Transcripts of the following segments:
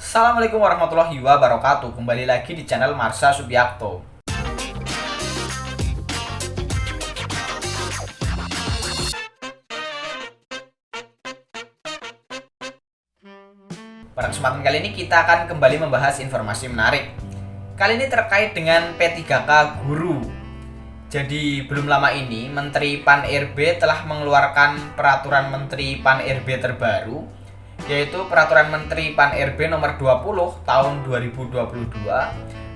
Assalamualaikum warahmatullahi wabarakatuh. Kembali lagi di channel Marsha Subiakto. Pada kesempatan kali ini kita akan kembali membahas informasi menarik. Kali ini terkait dengan P3K Guru. Jadi belum lama ini Menteri Pan-RB telah mengeluarkan peraturan Menteri Pan-RB terbaru, yaitu Peraturan Menteri Pan-RB nomor 20 tahun 2022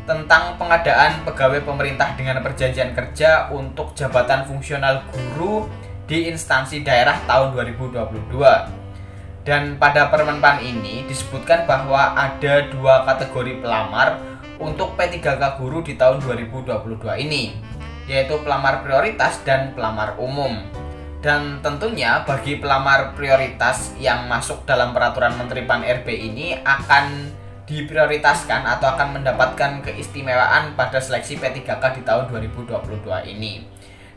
tentang pengadaan pegawai pemerintah dengan perjanjian kerja untuk jabatan fungsional guru di instansi daerah tahun 2022. Dan pada Permenpan ini disebutkan bahwa ada dua kategori pelamar untuk P3K Guru di tahun 2022 ini, yaitu pelamar prioritas dan pelamar umum. Dan tentunya bagi pelamar prioritas yang masuk dalam peraturan Menteri Pan-RB ini akan diprioritaskan atau akan mendapatkan keistimewaan pada seleksi P3K di tahun 2022 ini.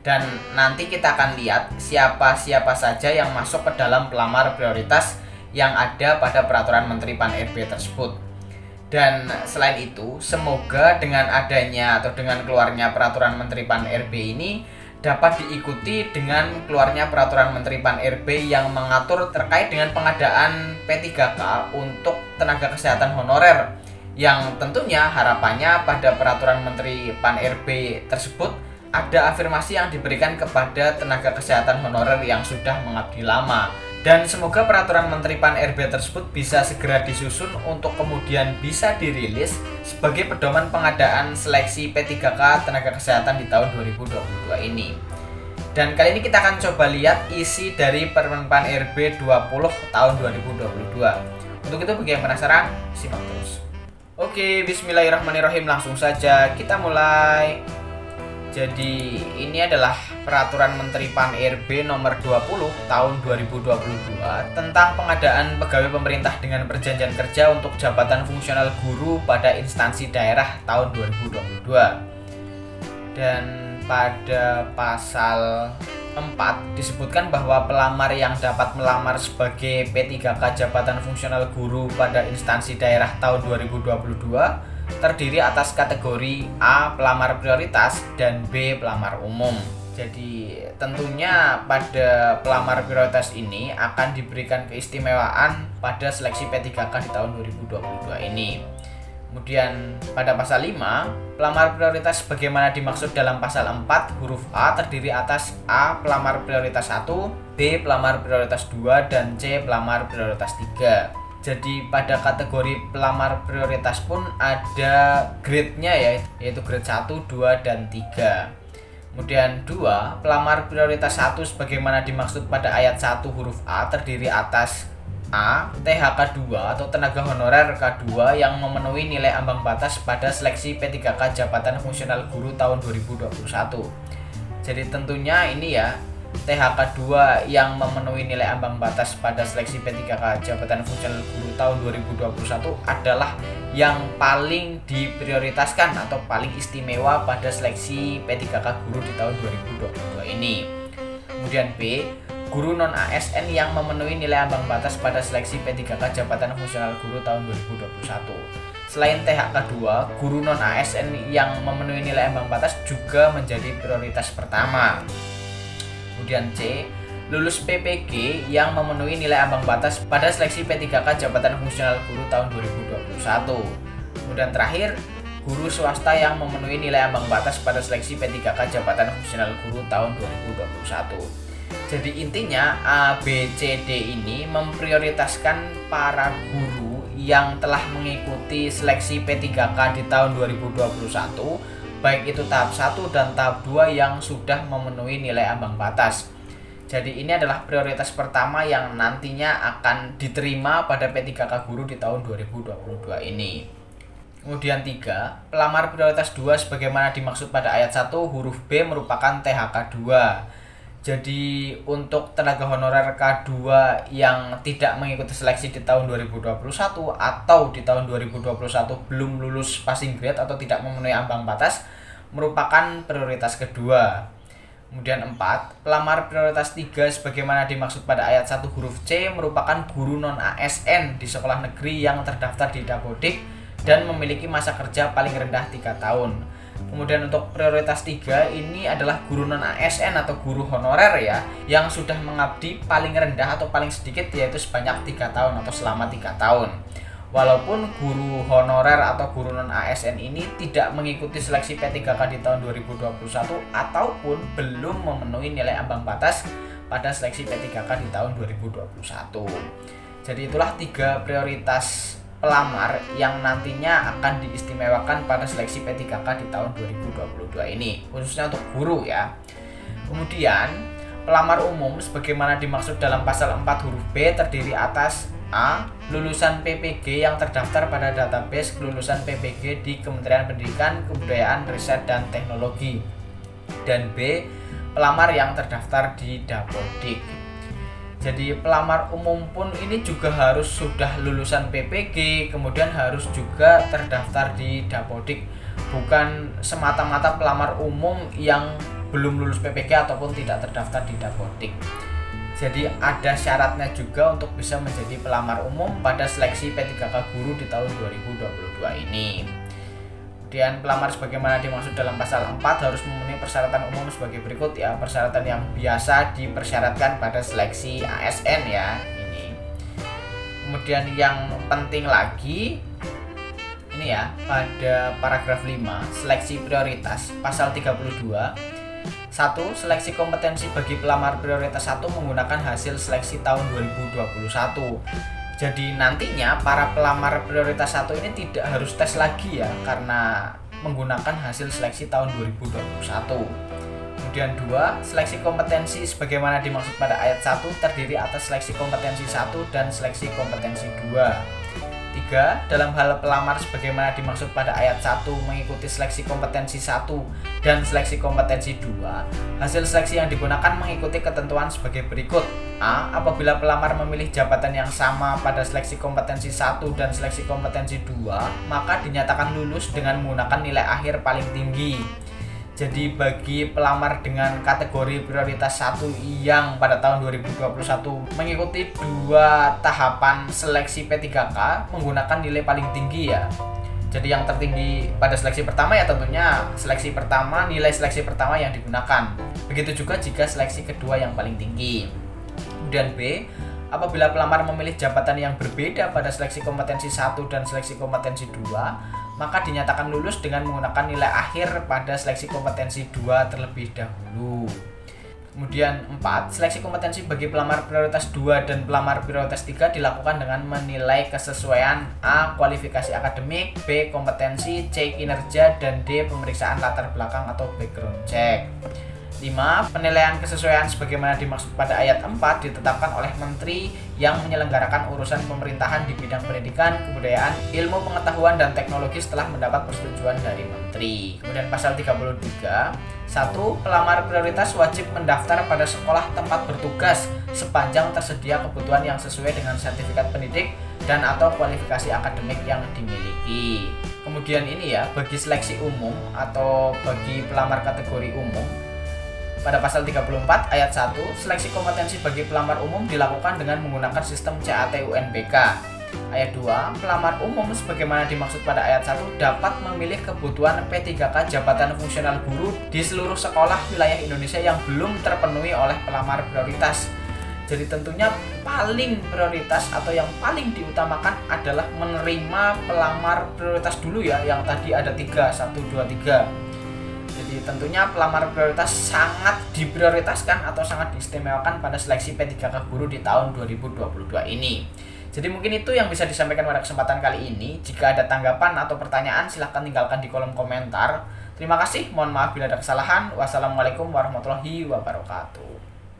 Dan nanti kita akan lihat siapa-siapa saja yang masuk ke dalam pelamar prioritas yang ada pada peraturan Menteri Pan-RB tersebut. Dan selain itu, semoga dengan adanya atau dengan keluarnya peraturan Menteri Pan-RB ini dapat diikuti dengan keluarnya peraturan Menteri Pan-RB yang mengatur terkait dengan pengadaan P3K untuk tenaga kesehatan honorer, yang tentunya harapannya pada peraturan Menteri Pan-RB tersebut ada afirmasi yang diberikan kepada tenaga kesehatan honorer yang sudah mengabdi lama. Dan semoga peraturan Menteri Pan-RB tersebut bisa segera disusun untuk kemudian bisa dirilis sebagai pedoman pengadaan seleksi P3K tenaga kesehatan di tahun 2022 ini. Dan kali ini kita akan coba lihat isi dari Permen Pan-RB 20 tahun 2022. Untuk itu bagi yang penasaran, simak terus. Oke, bismillahirrahmanirrahim, langsung saja kita mulai. Jadi ini adalah Peraturan Menteri Pan-RB nomor 20 tahun 2022 tentang pengadaan pegawai pemerintah dengan perjanjian kerja untuk jabatan fungsional guru pada instansi daerah tahun 2022. Dan pada pasal 4 disebutkan bahwa pelamar yang dapat melamar sebagai P3K jabatan fungsional guru pada instansi daerah tahun 2022 terdiri atas kategori A pelamar prioritas dan B pelamar umum. Jadi tentunya pada pelamar prioritas ini akan diberikan keistimewaan pada seleksi P3K di tahun 2022 ini. Kemudian pada pasal 5, pelamar prioritas sebagaimana dimaksud dalam pasal 4 huruf A terdiri atas A pelamar prioritas 1, B pelamar prioritas 2, dan C pelamar prioritas 3. Jadi pada kategori pelamar prioritas pun ada grade-nya ya, yaitu grade 1, 2, dan 3. Kemudian 2, pelamar prioritas 1 sebagaimana dimaksud pada ayat 1 huruf A terdiri atas A, THK 2 atau tenaga honorer K2 yang memenuhi nilai ambang batas pada seleksi P3K jabatan fungsional guru tahun 2021. Jadi tentunya ini ya, THK 2 yang memenuhi nilai ambang batas pada seleksi P3K jabatan fungsional guru tahun 2021 adalah yang paling diprioritaskan atau paling istimewa pada seleksi P3K guru di tahun 2022 ini. Kemudian B, guru non ASN yang memenuhi nilai ambang batas pada seleksi P3K jabatan fungsional guru tahun 2021. Selain THK 2, guru non ASN yang memenuhi nilai ambang batas juga menjadi prioritas pertama. Kemudian C, lulus PPG yang memenuhi nilai ambang batas pada seleksi P3K jabatan fungsional guru tahun 2021. Kemudian terakhir, guru swasta yang memenuhi nilai ambang batas pada seleksi P3K jabatan fungsional guru tahun 2021. Jadi intinya A, B, C, D ini memprioritaskan para guru yang telah mengikuti seleksi P3K di tahun 2021, baik itu tahap 1 dan tahap 2 yang sudah memenuhi nilai ambang batas. Jadi ini adalah prioritas pertama yang nantinya akan diterima pada P3K guru di tahun 2022 ini. Kemudian 3, pelamar prioritas 2 sebagaimana dimaksud pada ayat 1 huruf B merupakan THK 2. Jadi untuk tenaga honorer K2 yang tidak mengikuti seleksi di tahun 2021 atau di tahun 2021 belum lulus passing grade atau tidak memenuhi ambang batas merupakan prioritas kedua. Kemudian 4, pelamar prioritas 3 sebagaimana dimaksud pada ayat 1 huruf C merupakan guru non-ASN di sekolah negeri yang terdaftar di Dapodik dan memiliki masa kerja paling rendah 3 tahun. Kemudian untuk prioritas 3 ini adalah guru non-ASN atau guru honorer ya, yang sudah mengabdi paling rendah atau paling sedikit yaitu sebanyak 3 tahun atau selama 3 tahun. Walaupun guru honorer atau guru non-ASN ini tidak mengikuti seleksi P3K di tahun 2021 ataupun belum memenuhi nilai ambang batas pada seleksi P3K di tahun 2021. Jadi itulah 3 prioritas pelamar yang nantinya akan diistimewakan pada seleksi P3K di tahun 2022 ini, khususnya untuk guru ya. Kemudian, pelamar umum sebagaimana dimaksud dalam pasal 4 huruf B terdiri atas A. Lulusan PPG yang terdaftar pada database kelulusan PPG di Kementerian Pendidikan, Kebudayaan, Riset, dan Teknologi. Dan B. Pelamar yang terdaftar di Dapodik. Jadi pelamar umum pun ini juga harus sudah lulusan PPG, kemudian harus juga terdaftar di Dapodik. Bukan semata-mata pelamar umum yang belum lulus PPG ataupun tidak terdaftar di Dapodik. Jadi ada syaratnya juga untuk bisa menjadi pelamar umum pada seleksi P3K guru di tahun 2022 ini. Kemudian pelamar sebagaimana dimaksud dalam pasal 4 harus memenuhi persyaratan umum sebagai berikut ya. Persyaratan yang biasa dipersyaratkan pada seleksi ASN ya ini. Kemudian yang penting lagi ini ya, pada paragraf 5 seleksi prioritas pasal 32 1. Seleksi kompetensi bagi pelamar prioritas 1 menggunakan hasil seleksi tahun 2021. Jadi nantinya para pelamar prioritas 1 ini tidak harus tes lagi ya, karena menggunakan hasil seleksi tahun 2021. Kemudian 2. Seleksi kompetensi sebagaimana dimaksud pada ayat 1 terdiri atas seleksi kompetensi 1 dan seleksi kompetensi 2. 3. Dalam hal pelamar sebagaimana dimaksud pada ayat 1 mengikuti seleksi kompetensi 1 dan seleksi kompetensi 2, hasil seleksi yang digunakan mengikuti ketentuan sebagai berikut. A. Apabila pelamar memilih jabatan yang sama pada seleksi kompetensi 1 dan seleksi kompetensi 2, maka dinyatakan lulus dengan menggunakan nilai akhir paling tinggi. Jadi bagi pelamar dengan kategori prioritas 1 yang pada tahun 2021 mengikuti 2 tahapan seleksi P3K menggunakan nilai paling tinggi ya. Jadi yang tertinggi pada seleksi pertama ya tentunya seleksi pertama, nilai seleksi pertama yang digunakan. Begitu juga jika seleksi kedua yang paling tinggi. Kemudian B. Apabila pelamar memilih jabatan yang berbeda pada seleksi kompetensi 1 dan seleksi kompetensi 2, maka dinyatakan lulus dengan menggunakan nilai akhir pada seleksi kompetensi 2 terlebih dahulu. Kemudian 4. Seleksi kompetensi bagi pelamar prioritas 2 dan pelamar prioritas 3 dilakukan dengan menilai kesesuaian A. Kualifikasi akademik, B. Kompetensi, C. Kinerja, dan D. Pemeriksaan latar belakang atau background check. 5. Penilaian kesesuaian sebagaimana dimaksud pada ayat 4 ditetapkan oleh Menteri yang menyelenggarakan urusan pemerintahan di bidang pendidikan, kebudayaan, ilmu pengetahuan, dan teknologi setelah mendapat persetujuan dari Menteri. Kemudian pasal 33 1. Pelamar prioritas wajib mendaftar pada sekolah tempat bertugas sepanjang tersedia kebutuhan yang sesuai dengan sertifikat pendidik dan atau kualifikasi akademik yang dimiliki. Kemudian ini ya, bagi seleksi umum atau bagi pelamar kategori umum, pada pasal 34 ayat 1, seleksi kompetensi bagi pelamar umum dilakukan dengan menggunakan sistem CAT-UNBK. Ayat 2, pelamar umum sebagaimana dimaksud pada ayat 1 dapat memilih kebutuhan P3K jabatan fungsional guru di seluruh sekolah wilayah Indonesia yang belum terpenuhi oleh pelamar prioritas. Jadi tentunya paling prioritas atau yang paling diutamakan adalah menerima pelamar prioritas dulu ya, yang tadi ada 3, 1, 2, 3. Jadi tentunya pelamar prioritas sangat diprioritaskan atau sangat diistimewakan pada seleksi P3K guru di tahun 2022 ini. Jadi mungkin itu yang bisa disampaikan pada kesempatan kali ini. Jika ada tanggapan atau pertanyaan silahkan tinggalkan di kolom komentar. Terima kasih, mohon maaf bila ada kesalahan. Wassalamualaikum warahmatullahi wabarakatuh.